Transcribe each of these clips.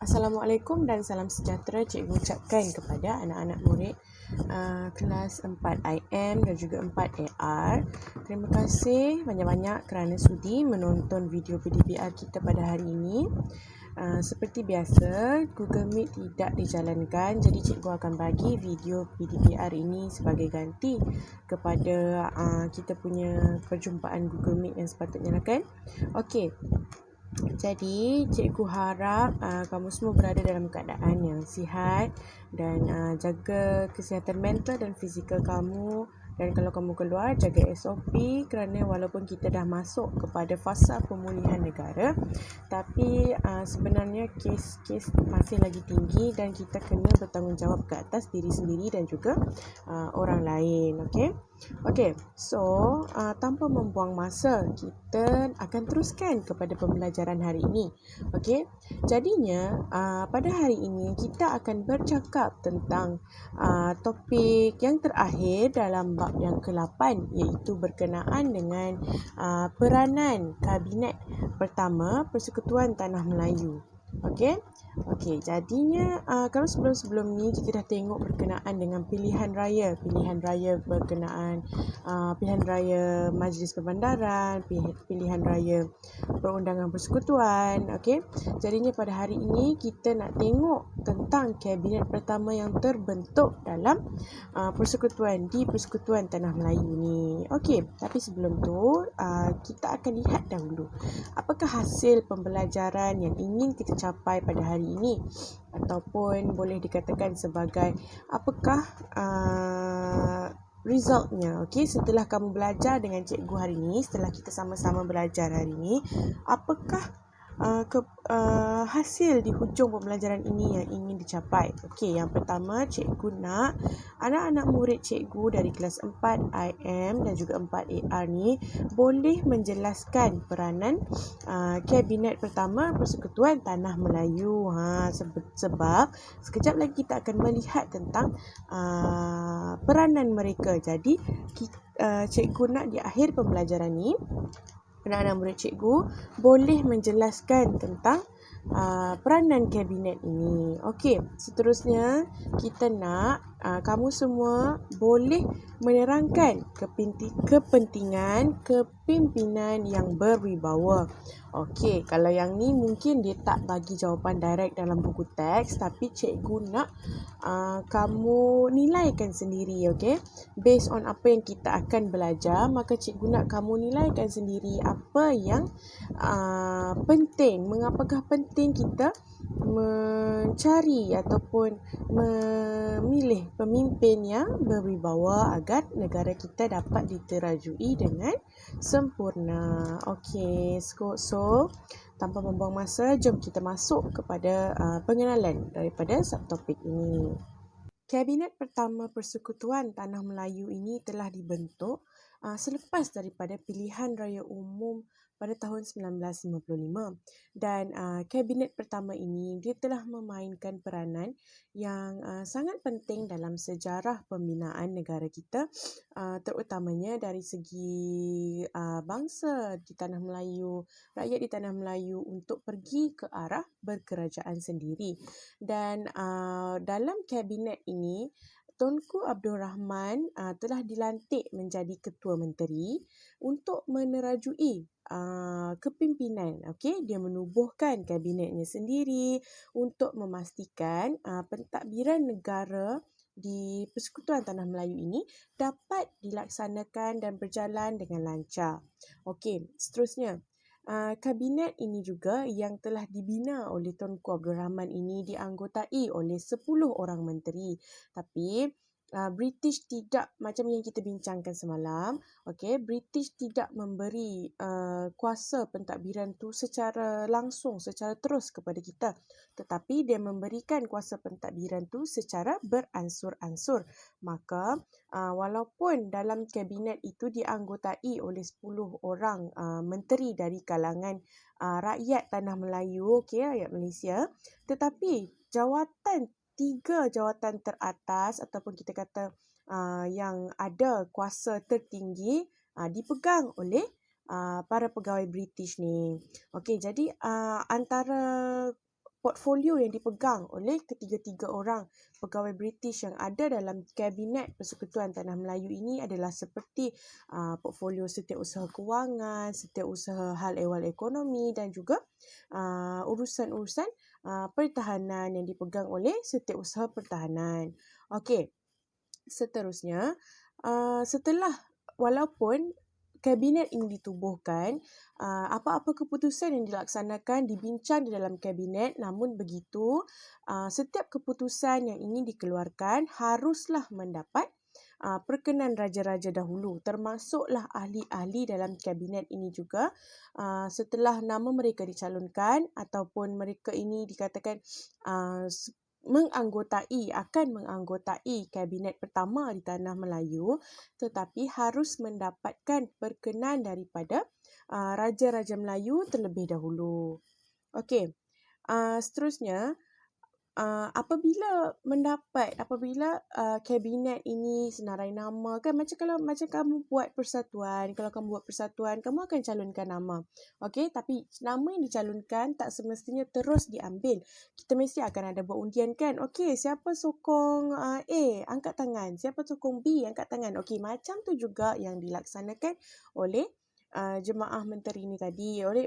Assalamualaikum dan salam sejahtera cikgu ucapkan kepada anak-anak murid kelas 4 IM dan juga 4 AR. Terima kasih banyak-banyak kerana sudi menonton video PDPR kita pada hari ini. Seperti biasa, Google Meet tidak dijalankan, jadi cikgu akan bagi video PDPR ini sebagai ganti kepada kita punya perjumpaan Google Meet yang sepatutnya lah kan. Okey. Jadi, cikgu harap kamu semua berada dalam keadaan yang sihat dan jaga kesihatan mental dan fizikal kamu. Dan kalau kamu keluar, jaga SOP kerana walaupun kita dah masuk kepada fasa pemulihan negara, tapi sebenarnya kes-kes masih lagi tinggi dan kita kena bertanggungjawab ke atas diri sendiri dan juga orang lain. Okey, so tanpa membuang masa, kita akan teruskan kepada pembelajaran hari ini. Okey, jadinya pada hari ini kita akan bercakap tentang topik yang terakhir dalam bab yang ke-8, iaitu berkenaan dengan peranan Kabinet Pertama Persekutuan Tanah Melayu. Okey, jadinya kalau sebelum-sebelum ni kita dah tengok berkenaan dengan pilihan raya berkenaan pilihan raya Majlis Perbandaran, pilihan raya Perundangan Persekutuan. Okey, jadinya pada hari ini kita nak tengok tentang Kabinet Pertama yang terbentuk dalam Persekutuan Tanah Melayu ni. Okey, tapi sebelum tu kita akan lihat dahulu apakah hasil pembelajaran yang ingin kita capai pada hari ini, ataupun boleh dikatakan sebagai apakah resultnya. Okey, setelah kamu belajar dengan cikgu hari ini, setelah kita sama-sama belajar hari ini, apakah hasil di hujung pembelajaran ini yang ingin dicapai. Okey, yang pertama cikgu nak anak-anak murid cikgu dari kelas 4 IM dan juga 4 AR ni boleh menjelaskan peranan Kabinet Pertama Persekutuan Tanah Melayu. Sebab sekejap lagi kita akan melihat tentang peranan mereka. Jadi cikgu nak di akhir pembelajaran ni anak-anak murid cikgu boleh menjelaskan tentang peranan kabinet ini. Okey, seterusnya kita nak kamu semua boleh menerangkan kepentingan kepimpinan yang berwibawa. Okey, kalau yang ni mungkin dia tak bagi jawapan direct dalam buku teks, tapi cikgu nak kamu nilaikan sendiri. Okey, based on apa yang kita akan belajar, maka cikgu nak kamu nilaikan sendiri apa yang penting, mengapakah penting kita mencari ataupun memilih pemimpin yang berwibawa agar negara kita dapat diterajui dengan sempurna. Okey, so tanpa membuang masa, jom kita masuk kepada pengenalan daripada subtopik ini. Kabinet Pertama Persekutuan Tanah Melayu ini telah dibentuk selepas daripada pilihan raya umum pada tahun 1955, dan Kabinet Pertama ini dia telah memainkan peranan yang sangat penting dalam sejarah pembinaan negara kita, terutamanya dari segi bangsa di Tanah Melayu, rakyat di Tanah Melayu untuk pergi ke arah berkerajaan sendiri. Dan dalam kabinet ini, Tunku Abdul Rahman telah dilantik menjadi Ketua Menteri untuk menerajui kepimpinan. Okey, dia menubuhkan kabinetnya sendiri untuk memastikan pentadbiran negara di Persekutuan Tanah Melayu ini dapat dilaksanakan dan berjalan dengan lancar. Okey, seterusnya, kabinet ini juga yang telah dibina oleh Tunku Abdul Rahman ini dianggotai oleh 10 orang menteri. Tapi British tidak, macam yang kita bincangkan semalam, British tidak memberi kuasa pentadbiran tu secara langsung, secara terus kepada kita, tetapi dia memberikan kuasa pentadbiran tu secara beransur-ansur. Maka walaupun dalam kabinet itu dianggotai oleh 10 orang menteri dari kalangan rakyat Tanah Melayu, rakyat Malaysia, tetapi tiga jawatan teratas ataupun kita kata yang ada kuasa tertinggi dipegang oleh para pegawai British ni. Okey, jadi antara portfolio yang dipegang oleh ketiga-tiga orang pegawai British yang ada dalam Kabinet Persekutuan Tanah Melayu ini adalah seperti portfolio Setiausaha Kewangan, Setiausaha Hal Ehwal Ekonomi dan juga urusan-urusan pertahanan yang dipegang oleh Setiausaha Pertahanan. Okey, seterusnya, setelah walaupun Kabinet ini ditubuhkan, apa-apa keputusan yang dilaksanakan dibincang di dalam Kabinet, namun begitu, setiap keputusan yang ingin dikeluarkan haruslah mendapat perkenan raja-raja dahulu, termasuklah ahli-ahli dalam Kabinet ini juga. Setelah nama mereka dicalonkan ataupun mereka ini dikatakan akan menganggotai Kabinet pertama di Tanah Melayu, tetapi harus mendapatkan perkenan daripada Raja-Raja Melayu terlebih dahulu. Okey, seterusnya, apabila Kabinet ini senarai nama, kan macam kamu buat persatuan, kalau kamu buat persatuan, kamu akan calonkan nama. Okey, tapi nama yang dicalonkan tak semestinya terus diambil. Kita mesti akan ada buat undian kan. Okey, siapa sokong A, angkat tangan. Siapa sokong B, angkat tangan. Okey, macam tu juga yang dilaksanakan oleh jemaah menteri ni tadi, oleh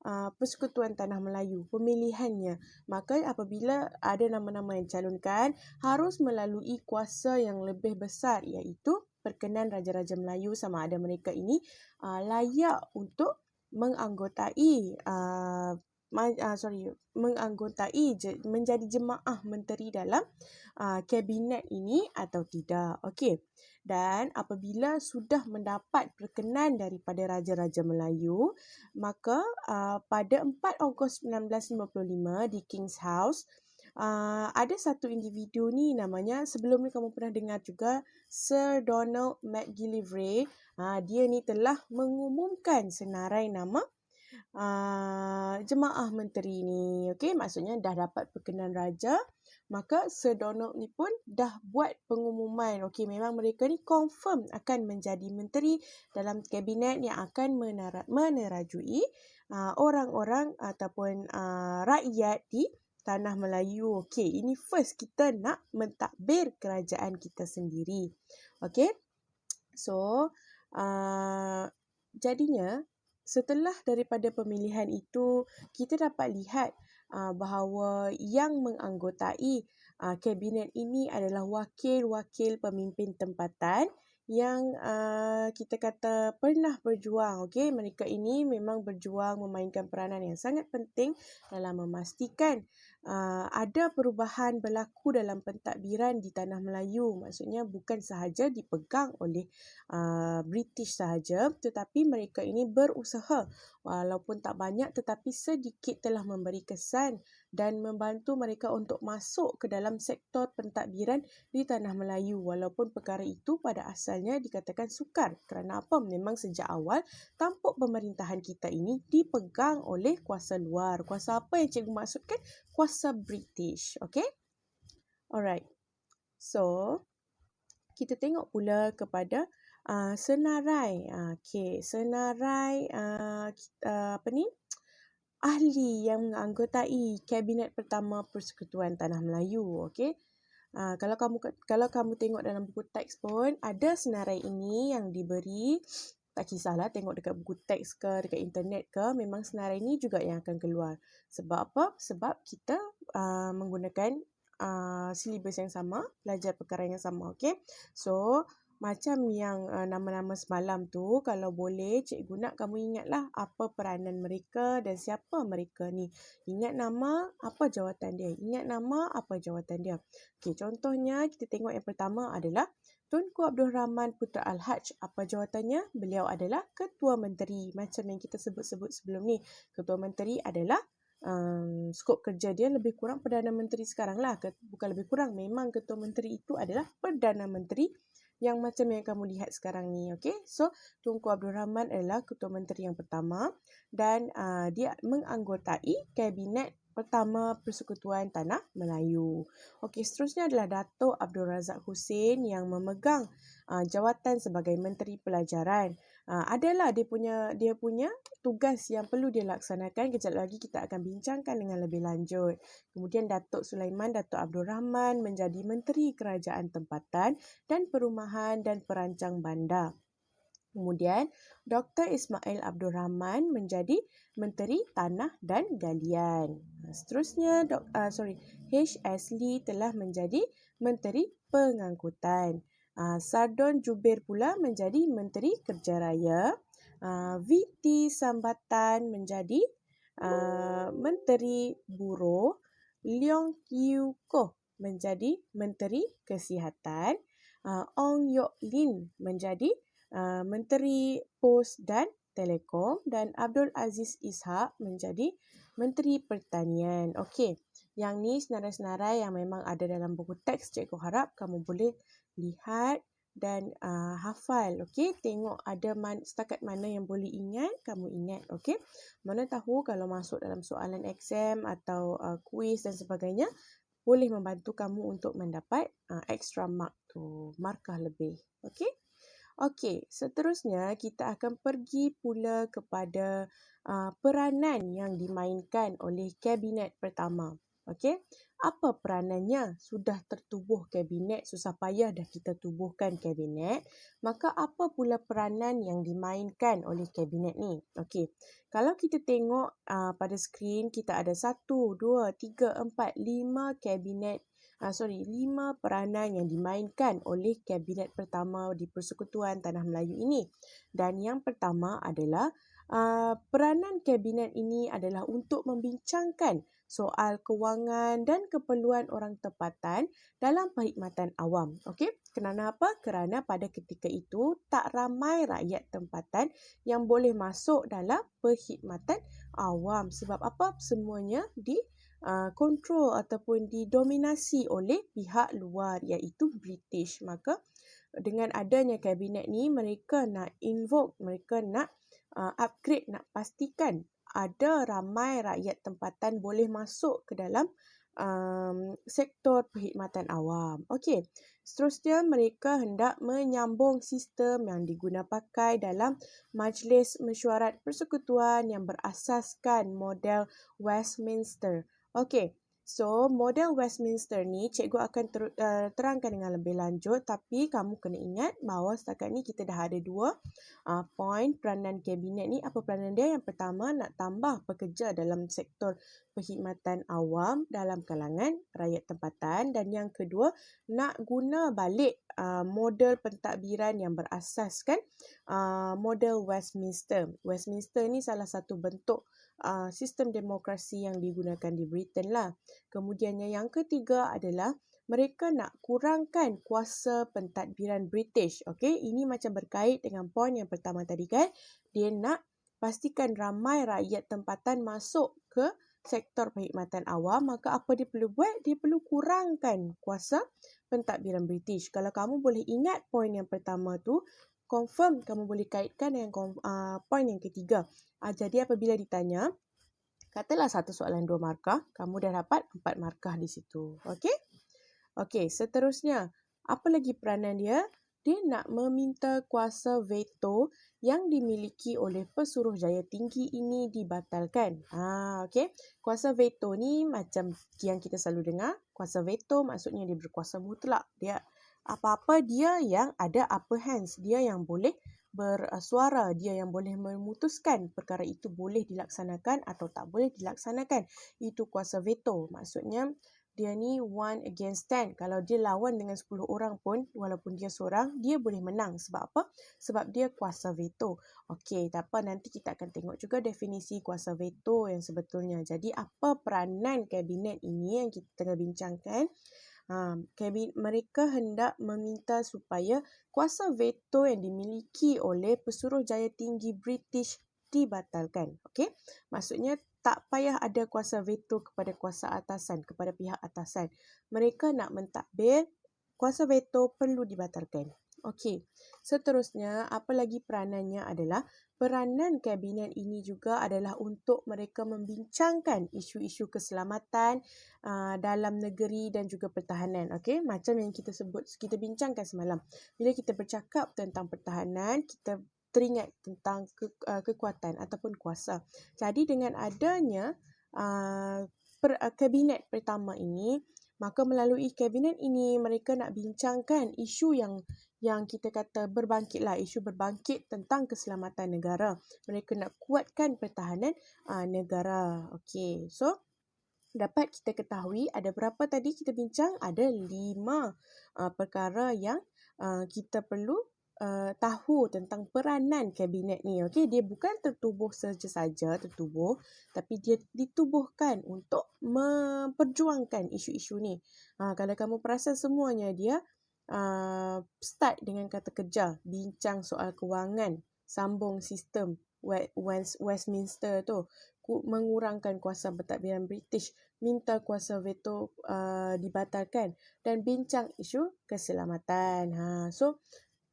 Persekutuan Tanah Melayu, pemilihannya. Maka apabila ada nama-nama yang calonkan, harus melalui kuasa yang lebih besar, iaitu perkenan Raja-Raja Melayu sama ada mereka ini layak untuk menganggotai menjadi jemaah menteri dalam Kabinet ini atau tidak. Okey. Dan apabila sudah mendapat perkenan daripada Raja-Raja Melayu, maka pada 4 Ogos 1955 di King's House, ada satu individu ni namanya, sebelum ni kamu pernah dengar juga, Sir Donald McGillivray. Dia ni telah mengumumkan senarai nama jemaah menteri ni. Okey, maksudnya dah dapat perkenan raja, maka Sir Donald ni pun dah buat pengumuman. Okey, memang mereka ni confirm akan menjadi menteri dalam Kabinet yang akan menerajui orang-orang ataupun rakyat di Tanah Melayu. Okey, ini first kita nak mentadbir kerajaan kita sendiri. Okey, so jadinya setelah daripada pemilihan itu, kita dapat lihat bahawa yang menganggotai Kabinet ini adalah wakil-wakil pemimpin tempatan yang kita kata pernah berjuang. Okey, mereka ini memang berjuang memainkan peranan yang sangat penting dalam memastikan ada perubahan berlaku dalam pentadbiran di Tanah Melayu. Maksudnya bukan sahaja dipegang oleh British sahaja, tetapi mereka ini berusaha walaupun tak banyak tetapi sedikit telah memberi kesan dan membantu mereka untuk masuk ke dalam sektor pentadbiran di Tanah Melayu, walaupun perkara itu pada asalnya dikatakan sukar. Kerana apa? Memang sejak awal tampuk pemerintahan kita ini dipegang oleh kuasa luar. Kuasa apa yang cikgu maksudkan? Kuasa British. Okay? Alright. So, kita tengok pula kepada senarai. Senarai ahli yang menganggotai Kabinet Pertama Persekutuan Tanah Melayu. Okey. Kalau kamu tengok dalam buku teks pun ada senarai ini yang diberi. Tak kisahlah tengok dekat buku teks ke dekat internet ke, memang senarai ini juga yang akan keluar. Sebab apa? Sebab kita menggunakan silibus yang sama, belajar perkara yang sama. Okey. So, macam yang nama-nama semalam tu, kalau boleh cikgu nak kamu ingatlah apa peranan mereka dan siapa mereka ni. Ingat nama, apa jawatan dia. Ingat nama, apa jawatan dia. Okey, contohnya kita tengok yang pertama adalah Tunku Abdul Rahman Putra Al-Haj. Apa jawatannya? Beliau adalah Ketua Menteri. Macam yang kita sebut-sebut sebelum ni. Ketua Menteri adalah skop kerja dia lebih kurang Perdana Menteri sekarang lah. Bukan lebih kurang, memang Ketua Menteri itu adalah Perdana Menteri yang macam yang kamu lihat sekarang ni. Okay? So, Tunku Abdul Rahman adalah Ketua Menteri yang pertama dan dia menganggotai Kabinet Pertama Persekutuan Tanah Melayu. Okey, seterusnya adalah Dato' Abdul Razak Husin yang memegang jawatan sebagai Menteri Pelajaran. Adalah dia punya tugas yang perlu dia laksanakan. Kejap lagi kita akan bincangkan dengan lebih lanjut. Kemudian Datuk Sulaiman Datuk Abdul Rahman menjadi Menteri Kerajaan Tempatan dan Perumahan dan Perancang Bandar. Kemudian Dr. Ismail Abdul Rahman menjadi Menteri Tanah dan Galian. Seterusnya H. Ashley telah menjadi Menteri Pengangkutan. Sardon Jubir pula menjadi Menteri Kerja Raya. VT Sambatan menjadi Menteri Buruh. Leong Yew Koh menjadi Menteri Kesihatan. Ong Yok Lin menjadi Menteri Pos dan Telekom, dan Abdul Aziz Ishak menjadi Menteri Pertanian. Okey, yang ni senarai-senarai yang memang ada dalam buku teks. Cikgu harap kamu boleh lihat dan hafal. Okey, tengok ada setakat mana yang boleh ingat, kamu ingat. Okey, mana tahu kalau masuk dalam soalan exam atau kuis dan sebagainya, boleh membantu kamu untuk mendapat extra mark tu, markah lebih. Okey. Okey, seterusnya kita akan pergi pula kepada peranan yang dimainkan oleh Kabinet pertama. Okey, apa peranannya? Sudah tertubuh Kabinet, susah payah dah kita tubuhkan Kabinet. Maka apa pula peranan yang dimainkan oleh Kabinet ni? Okey, kalau kita tengok pada skrin, kita ada 1, 2, 3, 4, 5 Kabinet 5 peranan yang dimainkan oleh Kabinet pertama di Persekutuan Tanah Melayu ini. Dan yang pertama adalah peranan Kabinet ini adalah untuk membincangkan soal kewangan dan keperluan orang tempatan dalam perkhidmatan awam. Okey, kenapa? Kerana pada ketika itu tak ramai rakyat tempatan yang boleh masuk dalam perkhidmatan awam. Sebab apa? Semuanya kontrol ataupun didominasi oleh pihak luar, iaitu British. Maka dengan adanya Kabinet ni, mereka nak mereka nak upgrade, nak pastikan ada ramai rakyat tempatan boleh masuk ke dalam sektor perkhidmatan awam. Okey, seterusnya mereka hendak menyambung sistem yang digunapakai dalam Majlis Mesyuarat Persekutuan yang berasaskan model Westminster. Okey, so model Westminster ni cikgu akan terangkan dengan lebih lanjut, tapi kamu kena ingat bahawa setakat ni kita dah ada 2 poin peranan Kabinet ni. Apa peranan dia? Yang pertama, nak tambah pekerja dalam sektor perkhidmatan awam dalam kalangan rakyat tempatan, dan yang kedua, nak guna balik model pentadbiran yang berasaskan model Westminster. Westminster ni salah satu bentuk sistem demokrasi yang digunakan di Britain lah. Kemudiannya yang ketiga adalah mereka nak kurangkan kuasa pentadbiran British. Okey, ini macam berkait dengan poin yang pertama tadi kan. Dia nak pastikan ramai rakyat tempatan masuk ke sektor perkhidmatan awam. Maka apa dia perlu buat? Dia perlu kurangkan kuasa pentadbiran British. Kalau kamu boleh ingat poin yang pertama tu, confirm kamu boleh kaitkan dengan poin yang ketiga. Jadi apabila ditanya, katalah satu soalan 2 markah, kamu dah dapat 4 markah di situ. Okey? Okey, seterusnya, apa lagi peranan dia? Dia nak meminta kuasa veto yang dimiliki oleh Pesuruhjaya Tinggi ini dibatalkan. Okey. Kuasa veto ni macam yang kita selalu dengar. Kuasa veto maksudnya dia berkuasa mutlak. Dia apa-apa dia yang ada upper hands. Dia yang boleh bersuara, dia yang boleh memutuskan perkara itu boleh dilaksanakan atau tak boleh dilaksanakan. Itu kuasa veto. Maksudnya dia ni 1 against 10. Kalau dia lawan dengan 10 orang pun, walaupun dia seorang, dia boleh menang. Sebab apa? Sebab dia kuasa veto. Okey, tak apa, nanti kita akan tengok juga definisi kuasa veto yang sebetulnya. Jadi apa peranan Kabinet ini yang kita tengah bincangkan? Mereka hendak meminta supaya kuasa veto yang dimiliki oleh Pesuruhjaya Tinggi British dibatalkan. Okey? Maksudnya tak payah ada kuasa veto kepada kuasa atasan, kepada pihak atasan. Mereka nak mentadbir, kuasa veto perlu dibatalkan. Okey. Seterusnya, apa lagi peranannya adalah peranan Kabinet ini juga adalah untuk mereka membincangkan isu-isu keselamatan dalam negeri dan juga pertahanan. Okey, macam yang kita bincangkan semalam. Bila kita bercakap tentang pertahanan, kita teringat tentang kekuatan ataupun kuasa. Jadi dengan adanya kabinet pertama ini, maka melalui kabinet ini mereka nak bincangkan isu yang kita kata berbangkitlah, isu berbangkit tentang keselamatan negara. Mereka nak kuatkan pertahanan negara. Okey, so dapat kita ketahui ada berapa tadi kita bincang? Ada 5 perkara yang kita perlu tahu tentang peranan kabinet ni. Okey, dia bukan tertubuh saja tertubuh, tapi dia ditubuhkan untuk memperjuangkan isu-isu ni. Kalau kamu perasan semuanya dia start dengan kata kerja, bincang soal kewangan, sambung sistem Westminster tu, mengurangkan kuasa pentadbiran British, minta kuasa veto dibatalkan dan bincang isu keselamatan. So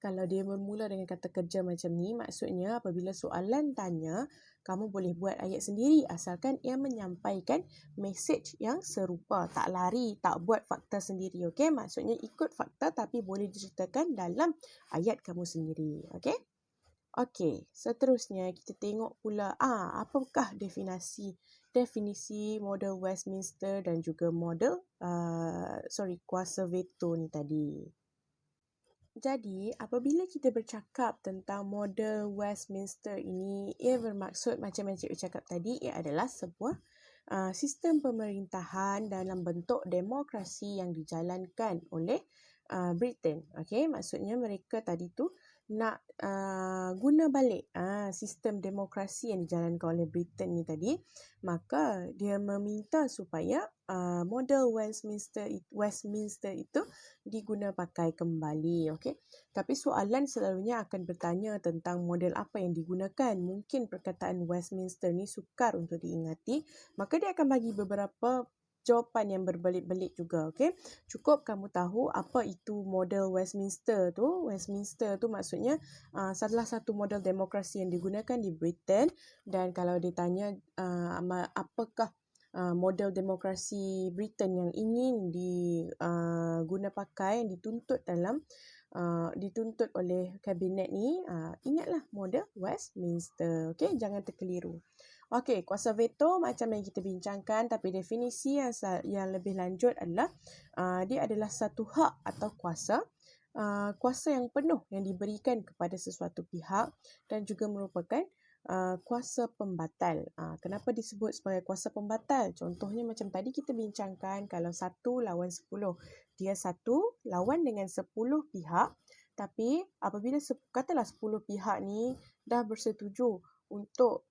kalau dia bermula dengan kata kerja macam ni, maksudnya apabila soalan tanya, kamu boleh buat ayat sendiri asalkan ia menyampaikan mesej yang serupa. Tak lari, tak buat fakta sendiri. Okey, maksudnya ikut fakta tapi boleh diceritakan dalam ayat kamu sendiri. Okey? Okey, seterusnya kita tengok pula apakah definisi model Westminster dan juga model kuasa veto ni tadi. Jadi, apabila kita bercakap tentang model Westminster ini, ia bermaksud macam yang cikgu cakap tadi, ia adalah sebuah sistem pemerintahan dalam bentuk demokrasi yang dijalankan oleh Britain. Okey, maksudnya mereka tadi tu nak guna balik sistem demokrasi yang dijalankan oleh Britain ni tadi, maka dia meminta supaya model Westminster itu diguna pakai kembali. Okey, tapi soalan selalunya akan bertanya tentang model apa yang digunakan. Mungkin perkataan Westminster ni sukar untuk diingati, maka dia akan bagi beberapa jawapan yang berbelit-belit juga. Okey, cukup kamu tahu apa itu model Westminster tu. Westminster tu maksudnya salah satu model demokrasi yang digunakan di Britain, dan kalau ditanya apakah model demokrasi Britain yang ingin diguna pakai, yang dituntut oleh kabinet ni, ingatlah model Westminster. Okey, jangan terkeliru. Okey, kuasa veto macam yang kita bincangkan, tapi definisi yang lebih lanjut adalah dia adalah satu hak atau kuasa yang penuh yang diberikan kepada sesuatu pihak dan juga merupakan kuasa pembatal. Kenapa disebut sebagai kuasa pembatal? Contohnya macam tadi kita bincangkan, kalau 1 lawan 10. Dia 1 lawan dengan 10 pihak, tapi apabila katalah 10 pihak ni dah bersetuju untuk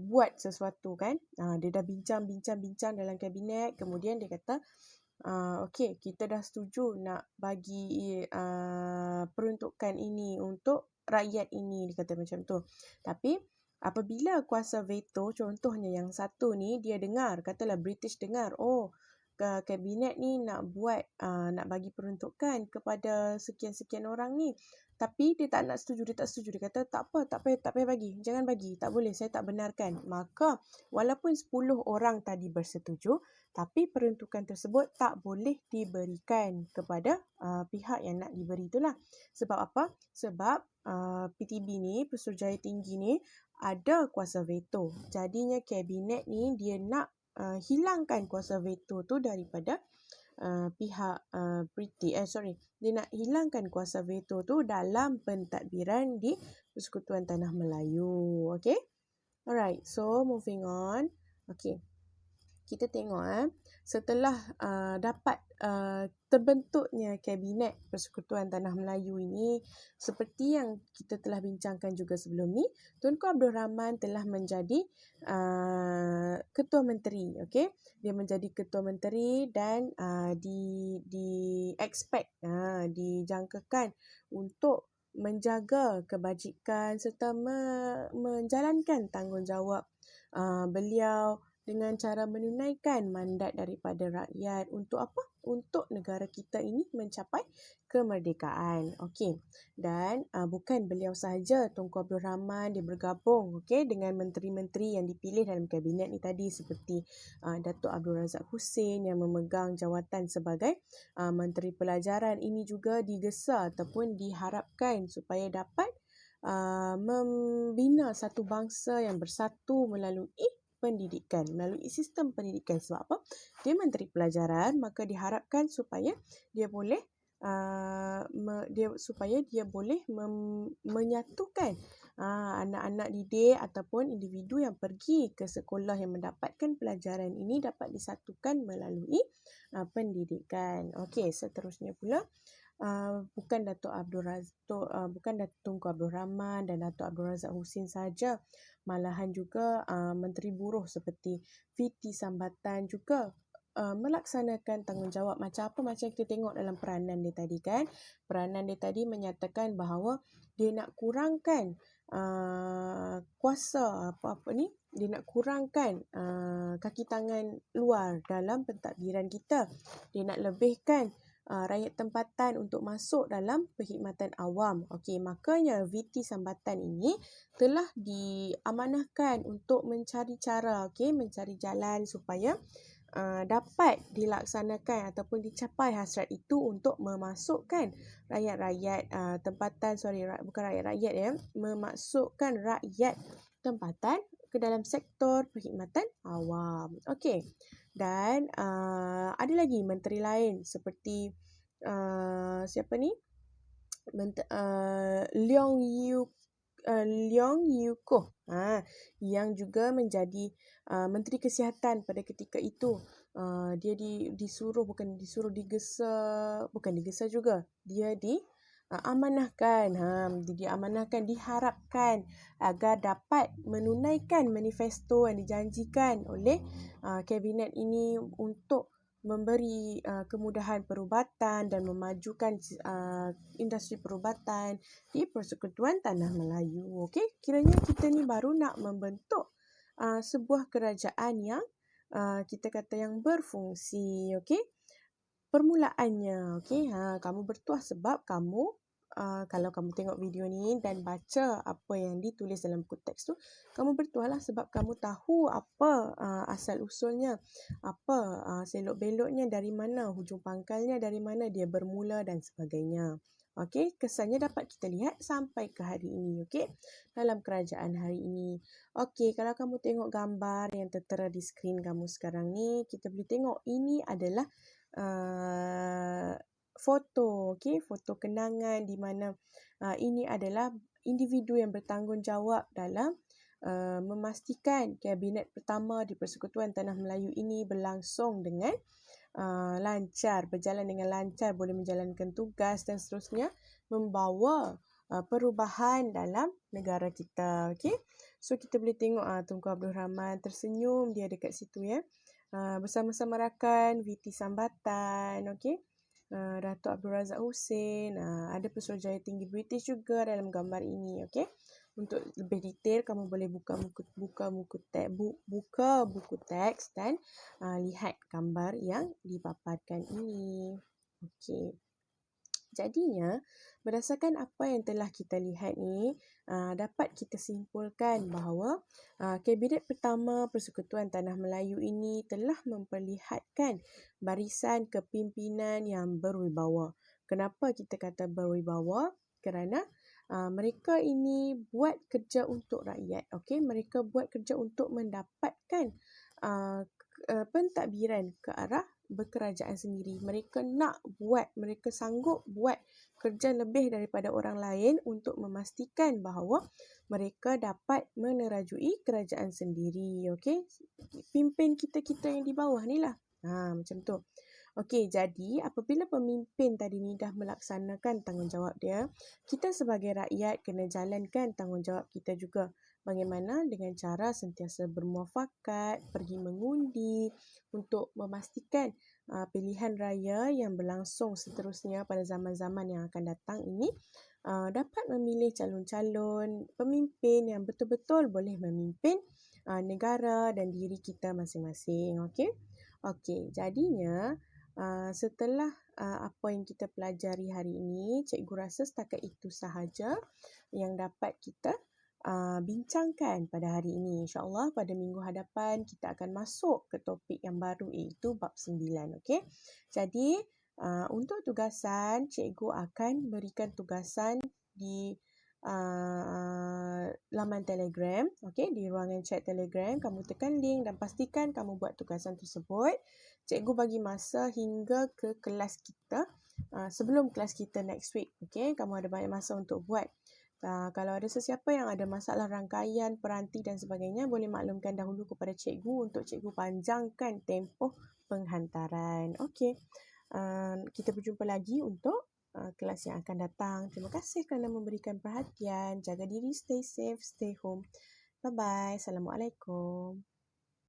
buat sesuatu kan, dia dah bincang dalam kabinet, kemudian dia kata okey, kita dah setuju nak bagi peruntukan ini untuk rakyat ini, dia kata macam tu. Tapi apabila kuasa veto, contohnya yang 1 ni, dia dengar, katalah British dengar, kabinet ni nak bagi peruntukan kepada sekian-sekian orang ni, tapi dia tak nak setuju, dia kata tak payah bagi, jangan bagi, tak boleh, saya tak benarkan. Maka walaupun 10 orang tadi bersetuju, tapi peruntukan tersebut tak boleh diberikan kepada pihak yang nak diberi itulah. Sebab apa? Sebab PTB ni, Pesuruhjaya Tinggi ni, ada kuasa veto. Jadinya kabinet ni dia nak hilangkan kuasa veto tu daripada pihak dia nak hilangkan kuasa veto tu dalam pentadbiran di Persekutuan Tanah Melayu. Okay, alright, so moving on. Okay, kita tengok setelah dapat terbentuknya kabinet Persekutuan Tanah Melayu ini, seperti yang kita telah bincangkan juga sebelum ni, Tunku Abdul Rahman telah menjadi ketua menteri. Okey, dia menjadi ketua menteri dan dijangkakan untuk menjaga kebajikan serta menjalankan tanggungjawab beliau dengan cara menunaikan mandat daripada rakyat. Untuk apa? Untuk negara kita ini mencapai kemerdekaan. Okey. Dan bukan beliau sahaja, Tunku Abdul Rahman, dia bergabung dengan menteri-menteri yang dipilih dalam kabinet ni tadi, seperti Datuk Abdul Razak Hussein yang memegang jawatan sebagai Menteri Pelajaran. Ini juga digesa ataupun diharapkan supaya dapat membina satu bangsa yang bersatu melalui pendidikan, melalui sistem pendidikan. Sebab apa? Dia Menteri Pelajaran, maka diharapkan supaya dia boleh menyatukan anak-anak didik ataupun individu yang pergi ke sekolah yang mendapatkan pelajaran ini dapat disatukan melalui pendidikan. Okey, seterusnya pula bukan bukan Datuk Tunku Abdul Rahman dan Datuk Abdul Razak Husin saja, malahan juga Menteri Buruh seperti VT Sambatan juga melaksanakan tanggungjawab macam kita tengok dalam peranan dia tadi kan. Peranan dia tadi menyatakan bahawa dia nak kurangkan kuasa dia nak kurangkan kaki tangan luar dalam pentadbiran kita. Dia nak lebihkan rakyat tempatan untuk masuk dalam perkhidmatan awam. Okey, makanya VT Sambatan ini telah diamanahkan untuk mencari cara, mencari jalan supaya dapat dilaksanakan ataupun dicapai hasrat itu untuk memasukkan rakyat-rakyat tempatan, bukan rakyat-rakyat ya, memasukkan rakyat tempatan ke dalam sektor perkhidmatan awam. Okey. Dan ada lagi menteri lain seperti siapa ni? Leong Yew-koh yang juga menjadi Menteri Kesihatan pada ketika itu. Dia diamanahkan, diharapkan agar dapat menunaikan manifesto yang dijanjikan oleh kabinet ini untuk memberi kemudahan perubatan dan memajukan industri perubatan di Persekutuan Tanah Melayu. Okey, kiranya kita ni baru nak membentuk sebuah kerajaan yang kita kata yang berfungsi. Okey, permulaannya. Okey, kamu bertuah sebab kamu kalau kamu tengok video ni dan baca apa yang ditulis dalam buku teks tu, kamu bertuahlah sebab kamu tahu apa asal usulnya, apa selok beloknya, dari mana hujung pangkalnya, dari mana dia bermula dan sebagainya. Okey, kesannya dapat kita lihat sampai ke hari ini, okey, dalam kerajaan hari ini. Okey, kalau kamu tengok gambar yang tertera di skrin kamu sekarang ni, kita boleh tengok ini adalah foto, foto kenangan di mana ini adalah individu yang bertanggungjawab dalam memastikan kabinet pertama di Persekutuan Tanah Melayu ini berlangsung dengan berjalan dengan lancar, boleh menjalankan tugas dan seterusnya membawa perubahan dalam negara kita. Okey, so kita boleh tengok Tunku Abdul Rahman tersenyum, dia dekat situ ya. Bersama-sama rakan VT Sambatan, okey. Datuk Abdul Razak Husin, ada Pesuruhjaya Tinggi British juga dalam gambar ini, okey. Untuk lebih detail kamu boleh buka buku teks dan lihat gambar yang dipaparkan ini. Okey. Jadinya, berdasarkan apa yang telah kita lihat ni, dapat kita simpulkan bahawa Kabinet pertama Persekutuan Tanah Melayu ini telah memperlihatkan barisan kepimpinan yang berwibawa. Kenapa kita kata berwibawa? Kerana mereka ini buat kerja untuk rakyat. Okey, mereka buat kerja untuk mendapatkan pentadbiran ke arah berkerajaan sendiri. Mereka sanggup buat kerja lebih daripada orang lain untuk memastikan bahawa mereka dapat menerajui kerajaan sendiri. Okey, pimpin kita-kita yang di bawah ni lah. Macam tu. Okey, jadi apabila pemimpin tadi ni dah melaksanakan tanggungjawab dia, kita sebagai rakyat kena jalankan tanggungjawab kita juga. Bagaimana? Dengan cara sentiasa bermuafakat, pergi mengundi untuk memastikan pilihan raya yang berlangsung seterusnya pada zaman-zaman yang akan datang ini dapat memilih calon-calon pemimpin yang betul-betul boleh memimpin negara dan diri kita masing-masing. Okey, jadinya setelah apa yang kita pelajari hari ini, cikgu rasa setakat itu sahaja yang dapat kita bincangkan pada hari ini. InsyaAllah pada minggu hadapan kita akan masuk ke topik yang baru iaitu bab 9. Okey. Jadi untuk tugasan, cikgu akan berikan tugasan di laman Telegram. Okey, di ruangan chat Telegram, kamu tekan link dan pastikan kamu buat tugasan tersebut. Cikgu bagi masa hingga ke kelas kita, sebelum kelas kita next week. Okey, kamu ada banyak masa untuk buat. Kalau ada sesiapa yang ada masalah rangkaian, peranti dan sebagainya, boleh maklumkan dahulu kepada cikgu untuk cikgu panjangkan tempoh penghantaran. Okey, kita berjumpa lagi untuk kelas yang akan datang. Terima kasih kerana memberikan perhatian. Jaga diri, stay safe, stay home. Bye-bye. Assalamualaikum.